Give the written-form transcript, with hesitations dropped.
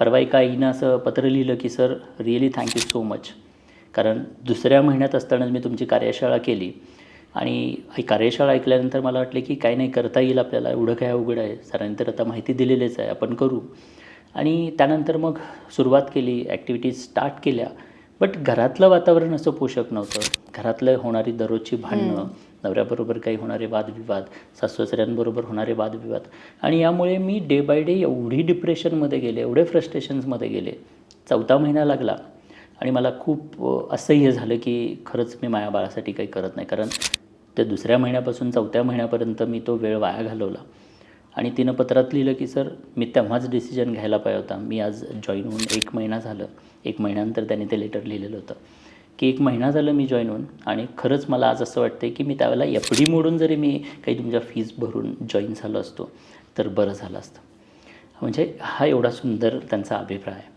परवा एका आईनं असं पत्र लिहिलं की sir really thank you so much, कारण दुसऱ्या महिन्यात असतानाच मी तुमची कार्यशाळा केली आणि ही कार्यशाळा ऐकल्यानंतर मला वाटलं की काय नाही करता येईल आपल्याला, एवढं काय अवघड आहे, सरांनी तर आता माहिती दिलेलीच आहे, आपण करू. आणि त्यानंतर मग सुरुवात केली, ॲक्टिव्हिटीज स्टार्ट केल्या. बट घरातलं वातावरण असं पोषक नव्हतं. घरातलं होणारी दररोजची भांडणं, नवऱ्याबरोबर काही होणारे वादविवाद, सासू-सासऱ्यांबरोबर होणारे वादविवाद आणि यामुळे मी डे बाय डे एवढी डिप्रेशनमध्ये गेले, एवढे फ्रस्ट्रेशन्समध्ये गेले. 4था महिना लागला आणि मला खूप असह्य झालं की खरंच मी माझ्या बाळासाठी काही करत नाही. कारण त्या दुसऱ्या महिन्यापासून 4थ्या महिन्यापर्यंत मी तो वेळ वाया घालवला. आणि तिनं पत्रात लिहिलं की सर मी तेव्हाच डिसिजन घ्यायला पाहिजे होता. मी आज जॉईन होऊन 1 महिना झालं. 1 महिन्यानंतर त्याने ते लेटर लिहिलेलं होतं की 1 महिना झालं मी जॉईन होऊन आणि खरंच मला आज असं वाटतं की मी त्यावेळेला एफ-डी मोडून जरी मी काही तुमच्या फीज भरून जॉईन झालो असतो तर बरं झालं असतं. म्हणजे हा एवढा सुंदर त्यांचा अभिप्राय आहे.